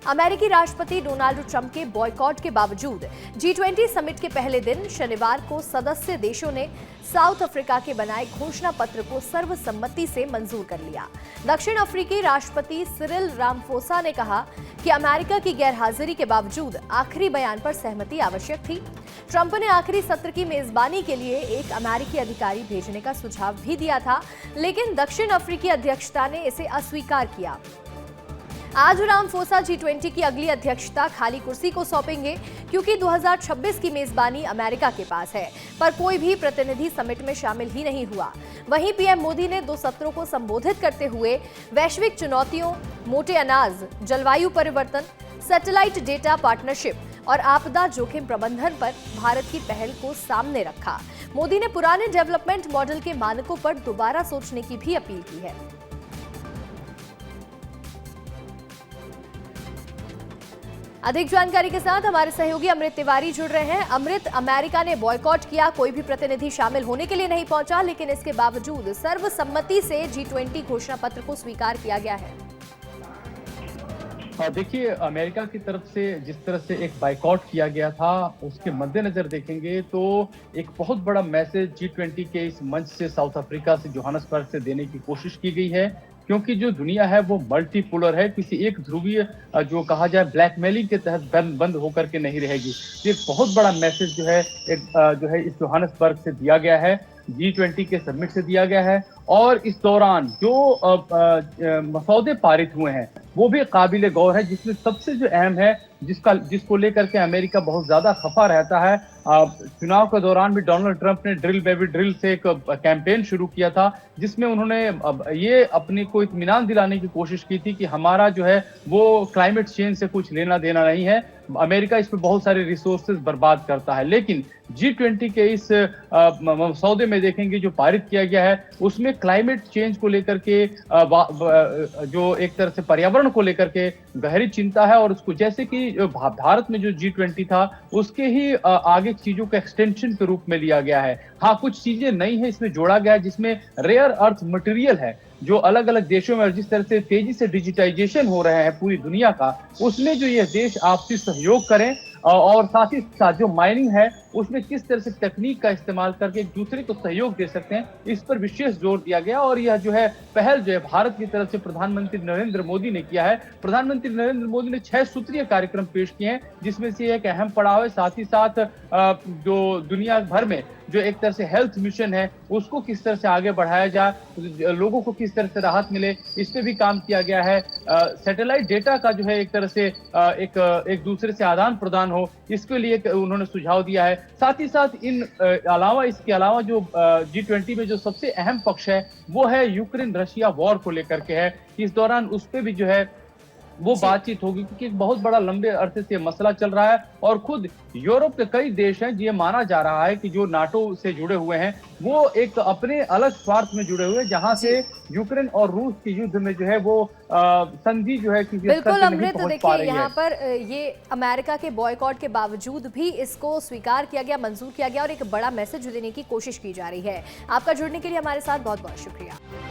अमेरिकी राष्ट्रपति Donald Trump के बॉयकॉट के बावजूद G20 समिट के पहले दिन शनिवार को सदस्य देशों ने साउथ अफ्रीका के बनाए घोषणा पत्र को सर्वसम्मति से मंजूर कर लिया। दक्षिण अफ्रीकी राष्ट्रपति सिरिल रामाफोसा ने कहा कि अमेरिका की गैरहाजिरी के बावजूद आखिरी बयान पर सहमति आवश्यक थी। ट्रंप ने आखिरी सत्र की मेजबानी के लिए एक अमेरिकी अधिकारी भेजने का सुझाव भी दिया था, लेकिन दक्षिण अफ्रीकी अध्यक्षता ने इसे अस्वीकार किया। आज रामाफोसा G20 की अगली अध्यक्षता खाली कुर्सी को सौंपेंगे, क्योंकि 2026 की मेजबानी अमेरिका के पास है, पर कोई भी प्रतिनिधि समिट में शामिल ही नहीं हुआ। वहीं पीएम मोदी ने 2 सत्रों को संबोधित करते हुए वैश्विक चुनौतियों, मोटे अनाज, जलवायु परिवर्तन, सैटेलाइट डेटा पार्टनरशिप और आपदा जोखिम प्रबंधन पर भारत की पहल को सामने रखा। मोदी ने पुराने डेवलपमेंट मॉडल के मानकों पर दोबारा सोचने की भी अपील की है। अधिक जानकारी के साथ हमारे सहयोगी अमृत तिवारी जुड़ रहे हैं। अमृत, अमेरिका ने बॉयकॉट किया, कोई भी प्रतिनिधि शामिल होने के लिए नहीं पहुंचा, लेकिन इसके बावजूद सर्वसम्मति से G20 घोषणा पत्र को स्वीकार किया गया है। देखिए, अमेरिका की तरफ से जिस तरह से एक बाइकआउट किया गया था, उसके मद्देनजर देखेंगे तो एक बहुत बड़ा मैसेज G20 के इस मंच से साउथ अफ्रीका से जोहान्सबर्ग से देने की कोशिश की गई है, क्योंकि जो दुनिया है वो मल्टीपोलर है, किसी एक ध्रुवीय जो कहा जाए ब्लैकमेलिंग के तहत बंद होकर के नहीं रहेगी। ये एक बहुत बड़ा मैसेज जो है इस जोहान्सबर्ग से दिया गया है, G20 के समिट से दिया गया है। और इस दौरान जो मसौदे पारित हुए हैं वो भी काबिले गौर है, जिसमें सबसे जो अहम है, जिसको लेकर के अमेरिका बहुत ज्यादा खफा रहता है। चुनाव के दौरान भी डोनाल्ड ट्रंप ने ड्रिल बेबी ड्रिल से एक कैंपेन शुरू किया था, जिसमें उन्होंने ये अपने को इत्मीनान दिलाने की कोशिश की थी कि हमारा जो है वो क्लाइमेट चेंज से कुछ लेना देना नहीं है, अमेरिका इस पर बहुत सारे रिसोर्सेज बर्बाद करता है। लेकिन G20 के इस मसौदे में देखेंगे जो पारित किया गया है, उसमें क्लाइमेट चेंज को लेकर के जो एक तरह से पर्यावरण को लेकर के गहरी चिंता है, और उसको जैसे कि भारत में जो G20 था उसके ही आगे चीजों का एक्सटेंशन के रूप में लिया गया है। हाँ, कुछ चीजें नई है इसमें जोड़ा गया है, जिसमें रेयर अर्थ मटेरियल है जो अलग अलग देशों में, और जिस तरह से तेजी से डिजिटाइजेशन हो रहे हैं पूरी दुनिया का, उसमें जो ये देश आपसी सहयोग करें, और साथ ही साथ जो माइनिंग है उसमें किस तरह से तकनीक का इस्तेमाल करके एक दूसरे को सहयोग दे सकते हैं, इस पर विशेष जोर दिया गया। और यह जो है पहल जो है भारत की तरफ से प्रधानमंत्री नरेंद्र मोदी ने किया है। प्रधानमंत्री नरेंद्र मोदी ने 6 सूत्रीय कार्यक्रम पेश किए हैं, जिसमें से एक अहम पड़ाव है। साथ ही साथ जो दुनिया भर में जो एक तरह से हेल्थ मिशन है उसको किस तरह से आगे बढ़ाया जाए, लोगों को किस तरह से राहत मिले, इस पे भी काम किया गया है। सैटेलाइट डेटा का जो है एक तरह से एक दूसरे से आदान प्रदान हो, इसके लिए उन्होंने सुझाव दिया है। साथ ही साथ इसके अलावा जो G20 में जो सबसे अहम पक्ष है वो है यूक्रेन रशिया वॉर को लेकर के है। इस दौरान उस पे भी जो है वो बातचीत होगी, क्योंकि एक बहुत बड़ा लंबे अरसे से मसला चल रहा है, और खुद यूरोप के कई देश हैं, ये माना जा रहा है कि जो नाटो से जुड़े हुए हैं वो एक अपने अलग स्वार्थ में जुड़े हुए हैं, जहां से यूक्रेन और रूस के युद्ध में जो है वो संधि जो है किसी बिल्कुल स्तर पे अमृत, नहीं पहुंच पा रही है। यहाँ पर ये अमेरिका के बॉयकॉट के बावजूद भी इसको स्वीकार किया गया, मंजूर किया गया, और एक बड़ा मैसेज देने की कोशिश की जा रही है। आपका जुड़ने के लिए हमारे साथ बहुत बहुत शुक्रिया।